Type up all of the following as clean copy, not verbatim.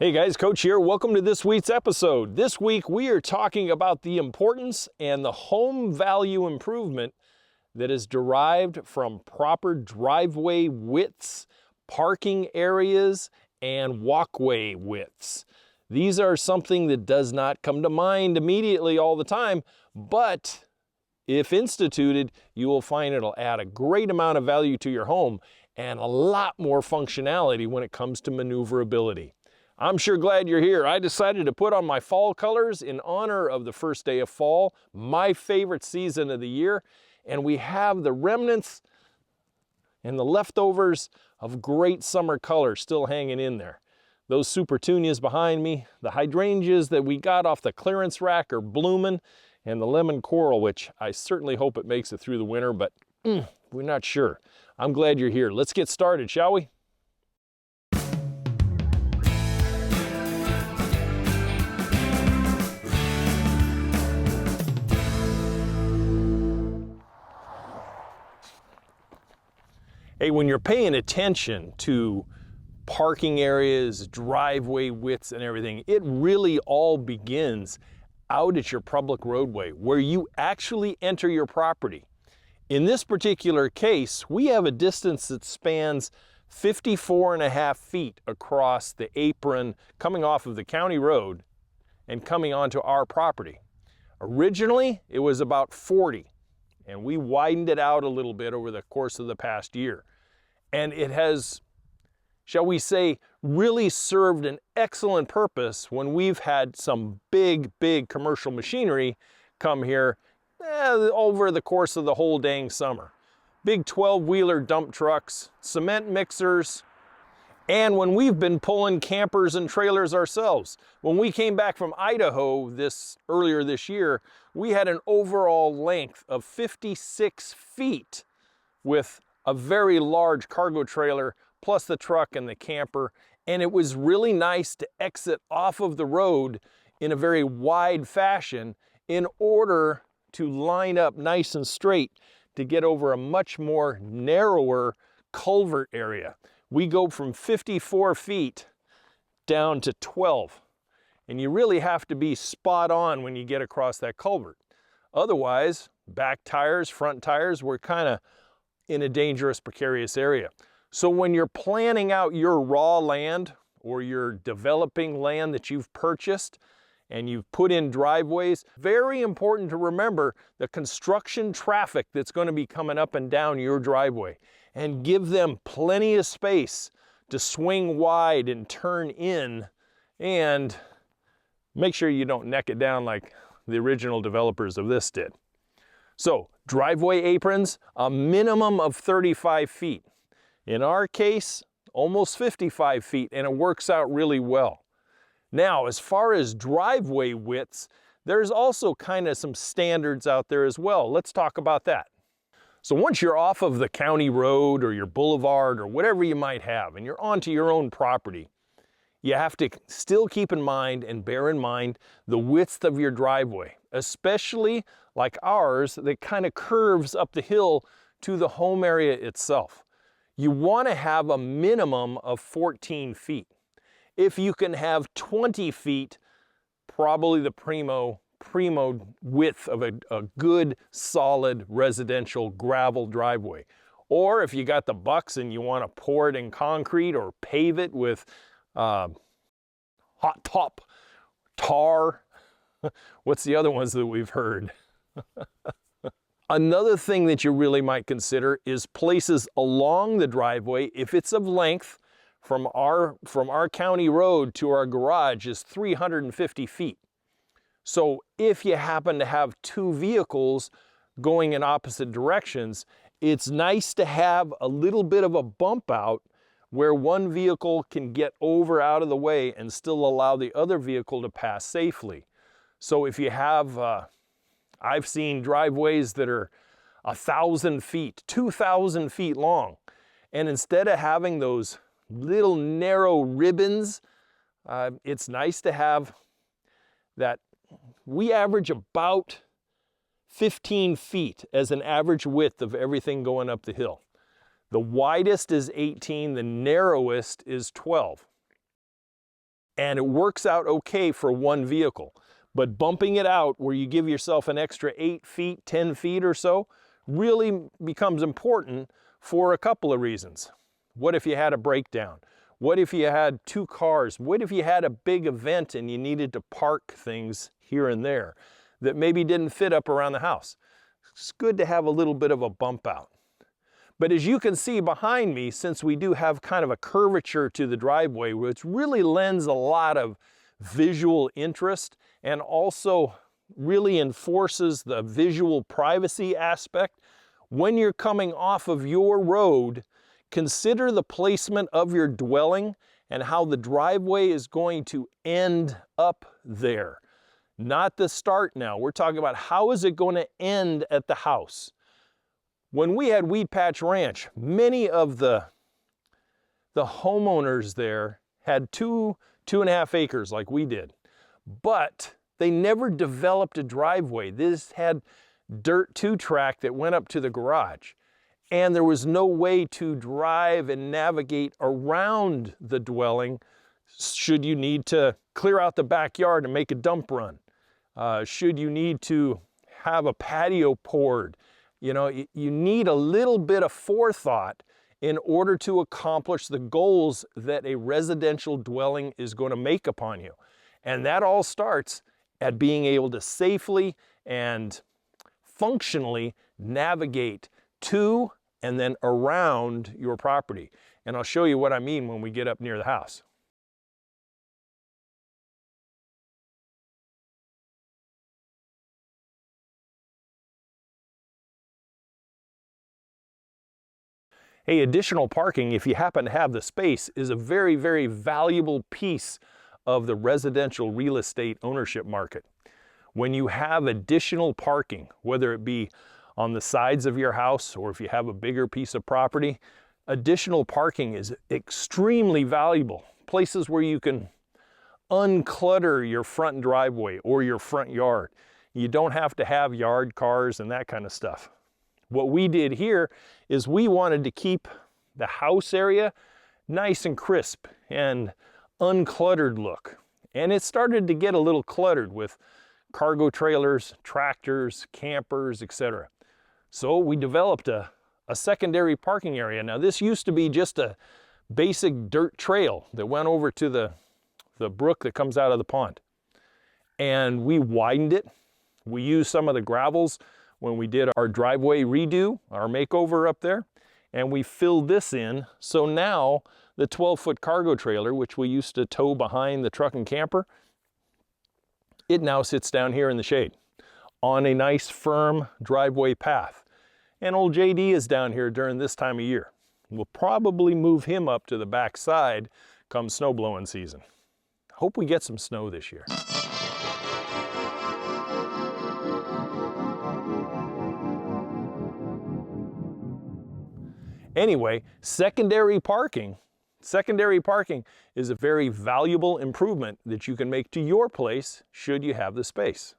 Hey guys, Coach here. Welcome to this week's episode. This week we are talking about the importance and the home value improvement that is derived from proper driveway widths, parking areas, and walkway widths. These are something that does not come to mind immediately all the time, but if instituted, you will find it'll add a great amount of value to your home and a lot more functionality when it comes to maneuverability. I'm sure glad you're here. I decided to put on my fall colors in honor of the first day of fall, my favorite season of the year, and we have the remnants and the leftovers of great summer color still hanging in there. Those super petunias behind me, the hydrangeas that we got off the clearance rack are blooming, and the lemon coral, which I certainly hope it makes it through the winter, but we're not sure. I'm glad you're here. Let's get started, shall we? Hey, when you're paying attention to parking areas, driveway widths, and everything, it really all begins out at your public roadway where you actually enter your property. In this particular case, we have a distance that spans 54.5 feet across the apron coming off of the county road and coming onto our property. Originally, it was about 40, and we widened it out a little bit over the course of the past year. And it has, shall we say, really served an excellent purpose when we've had some big commercial machinery come here over the course of the whole dang summer. Big 12-wheeler dump trucks, cement mixers, and when we've been pulling campers and trailers ourselves. When we came back from Idaho earlier this year, we had an overall length of 56 feet with a very large cargo trailer, plus the truck and the camper. And it was really nice to exit off of the road in a very wide fashion in order to line up nice and straight to get over a much more narrower culvert area. We go from 54 feet down to 12. And you really have to be spot on when you get across that culvert. Otherwise, back tires, front tires, we're kind of in a dangerous, precarious area. So when you're planning out your raw land or your developing land that you've purchased and you've put in driveways, very important to remember the construction traffic that's going to be coming up and down your driveway, and give them plenty of space to swing wide and turn in, and make sure you don't neck it down like the original developers of this did. So, driveway aprons, a minimum of 35 feet. In our case, almost 55 feet, and it works out really well. Now, as far as driveway widths, there's also kind of some standards out there as well. Let's talk about that. So once you're off of the county road or your boulevard or whatever you might have, and you're onto your own property, you have to still keep in mind and bear in mind the width of your driveway, especially like ours that kind of curves up the hill to the home area itself. You want to have a minimum of 14 feet. If you can have 20 feet, probably the primo width of a good, solid residential gravel driveway. Or if you got the bucks and you want to pour it in concrete or pave it with hot top, tar. What's the other ones that we've heard? Another thing that you really might consider is places along the driveway. If it's of length from our county road to our garage is 350 feet. So if you happen to have two vehicles going in opposite directions, it's nice to have a little bit of a bump out where one vehicle can get over out of the way and still allow the other vehicle to pass safely. So if you have, I've seen driveways that are 1,000 feet, 2,000 feet long, and instead of having those little narrow ribbons, it's nice to have that. We average about 15 feet as an average width of everything going up the hill. The widest is 18, the narrowest is 12. and it works out okay for one vehicle. But bumping it out where you give yourself an extra 8 feet, 10 feet or so, really becomes important for a couple of reasons. What if you had a breakdown? What if you had 2 cars? What if you had a big event and you needed to park things here and there that maybe didn't fit up around the house? It's good to have a little bit of a bump out. But as you can see behind me, since we do have kind of a curvature to the driveway, which really lends a lot of visual interest and also really enforces the visual privacy aspect, when you're coming off of your road, consider the placement of your dwelling and how the driveway is going to end up there. Not the start now. We're talking about how is it going to end at the house. When we had Weed Patch Ranch, many of the homeowners there had 2.5 acres like we did, but they never developed a driveway. This had dirt 2-track that went up to the garage, and there was no way to drive and navigate around the dwelling should you need to clear out the backyard and make a dump run. Should you need to have a patio poured. You know, you need a little bit of forethought in order to accomplish the goals that a residential dwelling is going to make upon you. And that all starts at being able to safely and functionally navigate to and then around your property. And I'll show you what I mean when we get up near the house. Hey, additional parking, if you happen to have the space, is a very, very valuable piece of the residential real estate ownership market. When you have additional parking, whether it be on the sides of your house or if you have a bigger piece of property, additional parking is extremely valuable. Places where you can unclutter your front driveway or your front yard. You don't have to have yard cars and that kind of stuff. What we did here is we wanted to keep the house area nice and crisp and uncluttered look. And it started to get a little cluttered with cargo trailers, tractors, campers, etc. So we developed a secondary parking area. Now this used to be just a basic dirt trail that went over to the brook that comes out of the pond. And we widened it. We used some of the gravels when we did our driveway redo, our makeover up there, and we filled this in. So now the 12-foot cargo trailer, which we used to tow behind the truck and camper, it now sits down here in the shade on a nice firm driveway path. And old JD is down here during this time of year. We'll probably move him up to the back side come snow blowing season. Hope we get some snow this year. Anyway, secondary parking is a very valuable improvement that you can make to your place should you have the space.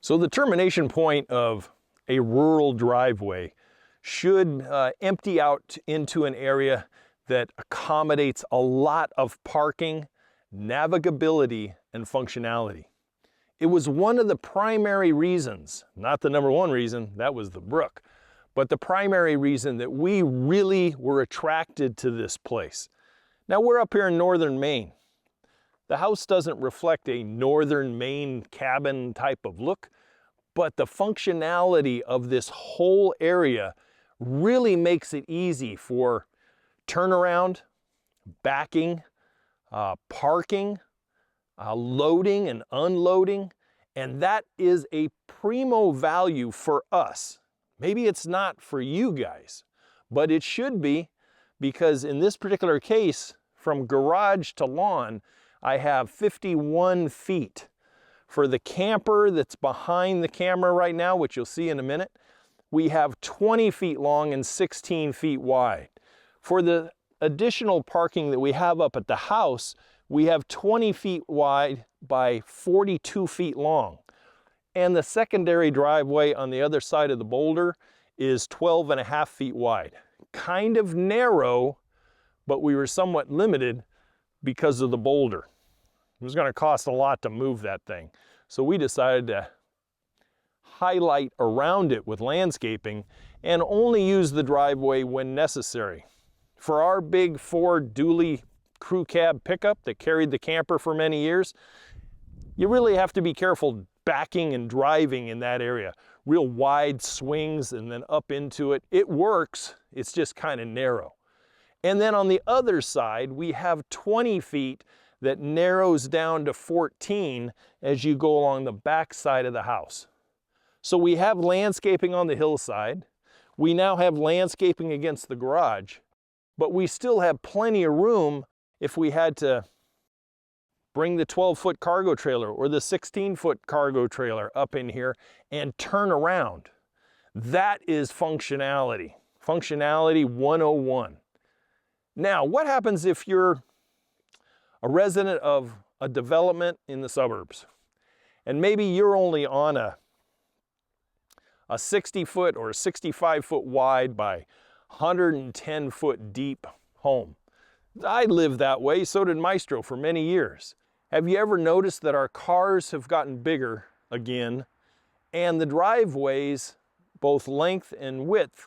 So the termination point of a rural driveway should empty out into an area that accommodates a lot of parking, navigability, and functionality. It was one of the primary reasons, not the number one reason, that was the brook, but the primary reason that we really were attracted to this place. Now we're up here in northern Maine. The house doesn't reflect a northern Maine cabin type of look, but the functionality of this whole area really makes it easy for turnaround, backing, parking, loading and unloading, and that is a primo value for us. Maybe it's not for you guys, but it should be, because in this particular case, from garage to lawn, I have 51 feet. For the camper that's behind the camera right now, which you'll see in a minute, we have 20 feet long and 16 feet wide. For the additional parking that we have up at the house, we have 20 feet wide by 42 feet long. And the secondary driveway on the other side of the boulder is 12.5 feet wide. Kind of narrow, but we were somewhat limited because of the boulder. It was going to cost a lot to move that thing. So we decided to highlight around it with landscaping and only use the driveway when necessary. For our big Ford dually crew cab pickup that carried the camper for many years, you really have to be careful backing and driving in that area. Real wide swings and then up into it. It works, it's just kind of narrow. And then on the other side, we have 20 feet that narrows down to 14 as you go along the back side of the house. So we have landscaping on the hillside. We now have landscaping against the garage, but we still have plenty of room if we had to bring the 12-foot cargo trailer or the 16-foot cargo trailer up in here and turn around. That is functionality. Functionality 101. Now, what happens if you're a resident of a development in the suburbs and maybe you're only on a 60-foot or a 65-foot wide by 110-foot deep home? I lived that way, so did Maestro for many years. Have you ever noticed that our cars have gotten bigger again and the driveways, both length and width,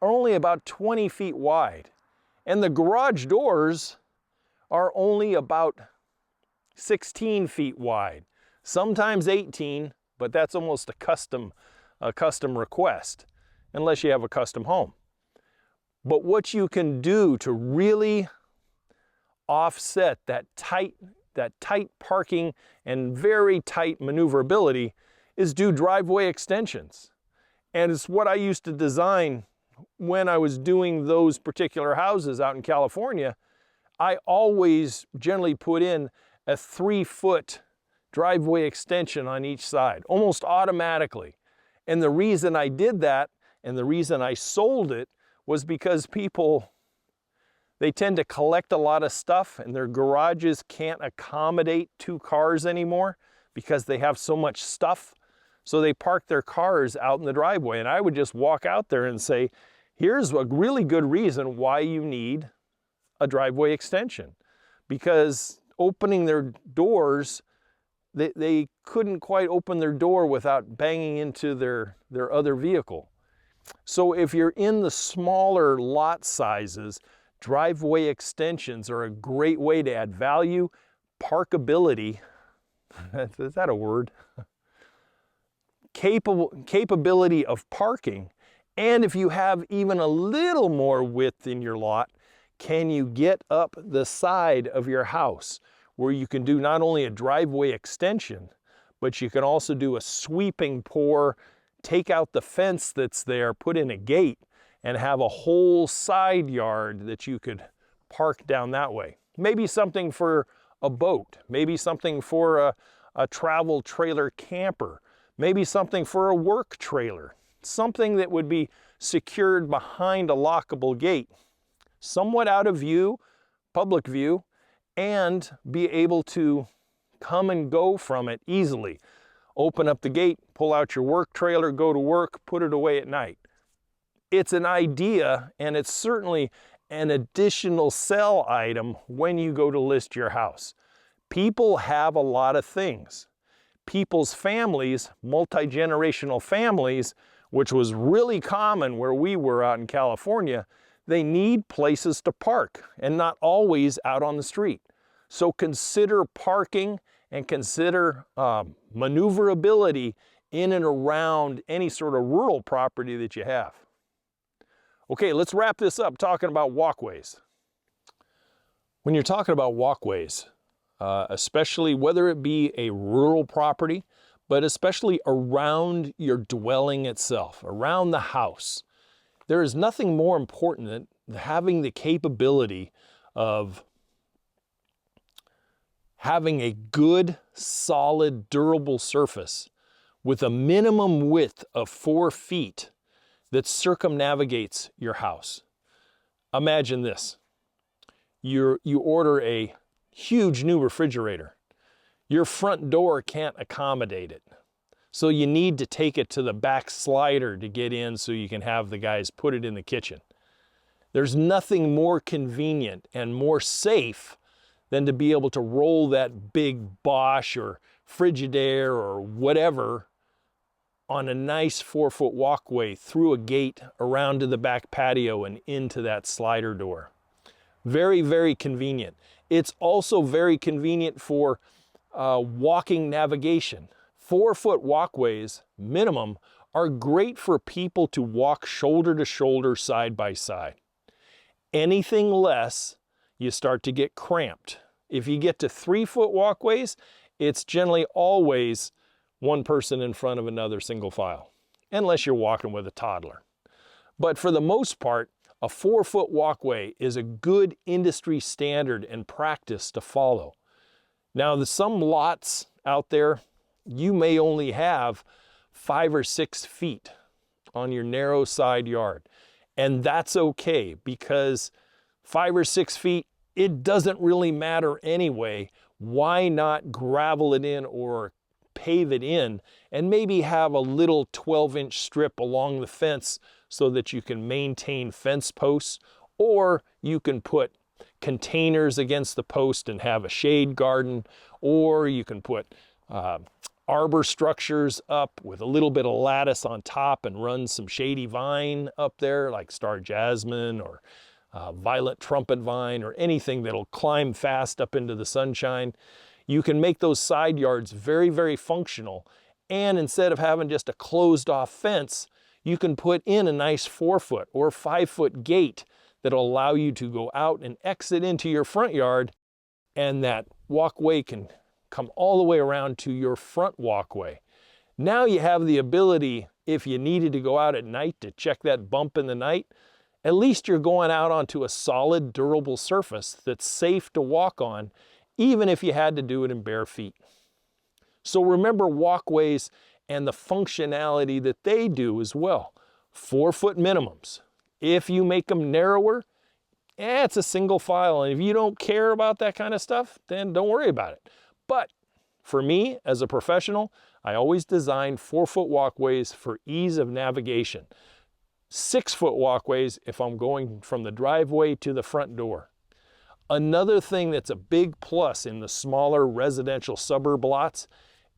are only about 20 feet wide? And the garage doors are only about 16 feet wide, sometimes 18, but that's almost a custom request, unless you have a custom home. But what you can do to really offset that tight parking and very tight maneuverability is do driveway extensions. And it's what I used to design when I was doing those particular houses out in California. I always generally put in a 3-foot driveway extension on each side, almost automatically. And the reason I did that and the reason I sold it was because people, they tend to collect a lot of stuff and their garages can't accommodate 2 cars anymore because they have so much stuff. So they park their cars out in the driveway, and I would just walk out there and say, here's a really good reason why you need a driveway extension. Because opening their doors, they couldn't quite open their door without banging into their other vehicle. So if you're in the smaller lot sizes, driveway extensions are a great way to add value, parkability, is that a word? Capability of parking. And if you have even a little more width in your lot, can you get up the side of your house where you can do not only a driveway extension, but you can also do a sweeping pour, take out the fence that's there, put in a gate, and have a whole side yard that you could park down that way. Maybe something for a boat, maybe something for a travel trailer camper, maybe something for a work trailer, something that would be secured behind a lockable gate, somewhat out of view, public view, and be able to come and go from it easily. Open up the gate, pull out your work trailer, go to work, put it away at night. It's an idea, and it's certainly an additional sell item when you go to list your house. People have a lot of things. People's families, multi-generational families, which was really common where we were out in California, they need places to park and not always out on the street. So consider parking and consider maneuverability in and around any sort of rural property that you have. Okay, let's wrap this up talking about walkways. When you're talking about walkways, especially whether it be a rural property, but especially around your dwelling itself, around the house, there is nothing more important than having the capability of having a good, solid, durable surface with a minimum width of 4 feet that circumnavigates your house. Imagine this. You order a huge new refrigerator. Your front door can't accommodate it. So you need to take it to the back slider to get in so you can have the guys put it in the kitchen. There's nothing more convenient and more safe than to be able to roll that big Bosch or Frigidaire or whatever on a nice 4-foot walkway through a gate around to the back patio and into that slider door. Very, very convenient. It's also very convenient for walking navigation. 4-foot walkways, minimum, are great for people to walk shoulder to shoulder, side by side. Anything less, you start to get cramped. If you get to 3-foot walkways, it's generally always one person in front of another single file, unless you're walking with a toddler. But for the most part, a 4-foot walkway is a good industry standard and practice to follow. Now, there's some lots out there, you may only have 5 or 6 feet on your narrow side yard. And that's okay, because 5 or 6 feet, it doesn't really matter anyway. Why not gravel it in or pave it in and maybe have a little 12-inch strip along the fence so that you can maintain fence posts, or you can put containers against the post and have a shade garden, or you can put arbor structures up with a little bit of lattice on top and run some shady vine up there like star jasmine or violet trumpet vine or anything that'll climb fast up into the sunshine. You can make those side yards very, very functional. And instead of having just a closed off fence, you can put in a nice 4-foot or 5-foot gate that'll allow you to go out and exit into your front yard, and that walkway can come all the way around to your front walkway. Now you have the ability, if you needed to go out at night to check that bump in the night, at least you're going out onto a solid, durable surface that's safe to walk on, even if you had to do it in bare feet. So remember walkways and the functionality that they do as well. 4-foot minimums. If you make them narrower, it's a single file, and if you don't care about that kind of stuff, then don't worry about it. But for me, as a professional, I always design 4-foot walkways for ease of navigation. 6-foot walkways if I'm going from the driveway to the front door. Another thing that's a big plus in the smaller residential suburb lots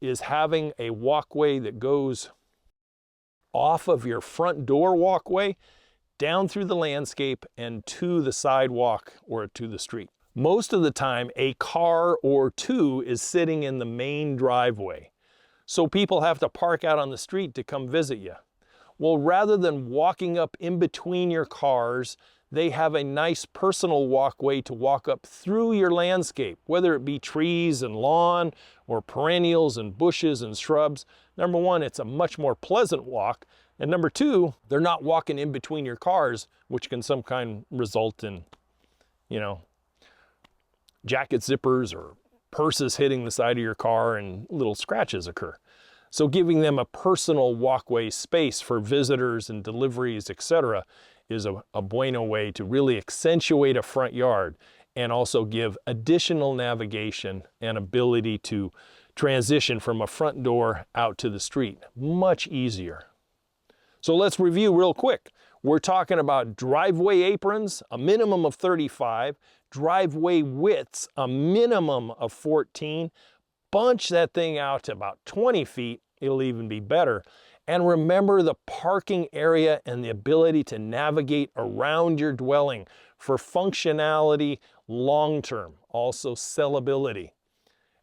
is having a walkway that goes off of your front door walkway, down through the landscape and to the sidewalk or to the street. Most of the time, a car or two is sitting in the main driveway. So people have to park out on the street to come visit you. Well, rather than walking up in between your cars, they have a nice personal walkway to walk up through your landscape, whether it be trees and lawn or perennials and bushes and shrubs. Number one, it's a much more pleasant walk. And number two, they're not walking in between your cars, which can sometimes result in, jacket zippers or purses hitting the side of your car and little scratches occur. So giving them a personal walkway space for visitors and deliveries, etc., is a bueno way to really accentuate a front yard and also give additional navigation and ability to transition from a front door out to the street. Much easier. So let's review real quick. We're talking about driveway aprons, a minimum of 35, driveway widths, a minimum of 14, bunch that thing out to about 20 feet, it'll even be better. And remember the parking area and the ability to navigate around your dwelling for functionality long-term, also sellability.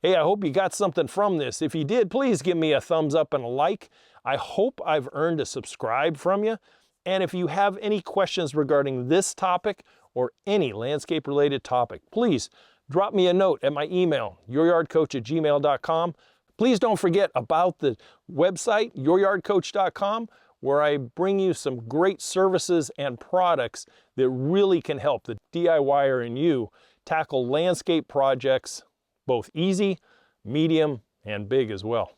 Hey, I hope you got something from this. If you did, please give me a thumbs up and a like. I hope I've earned a subscribe from you. And if you have any questions regarding this topic or any landscape-related topic, please drop me a note at my email, youryardcoach@gmail.com. Please don't forget about the website, youryardcoach.com, where I bring you some great services and products that really can help the DIYer and you tackle landscape projects, both easy, medium, and big as well.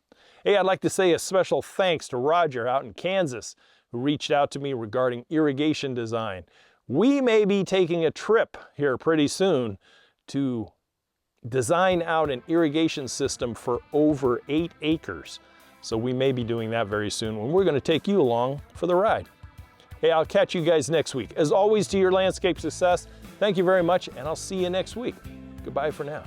Hey, I'd like to say a special thanks to Roger out in Kansas, who reached out to me regarding irrigation design. We may be taking a trip here pretty soon to design out an irrigation system for over 8 acres. So we may be doing that very soon when we're going to take you along for the ride. Hey, I'll catch you guys next week. As always, to your landscape success, thank you very much, and I'll see you next week. Goodbye for now.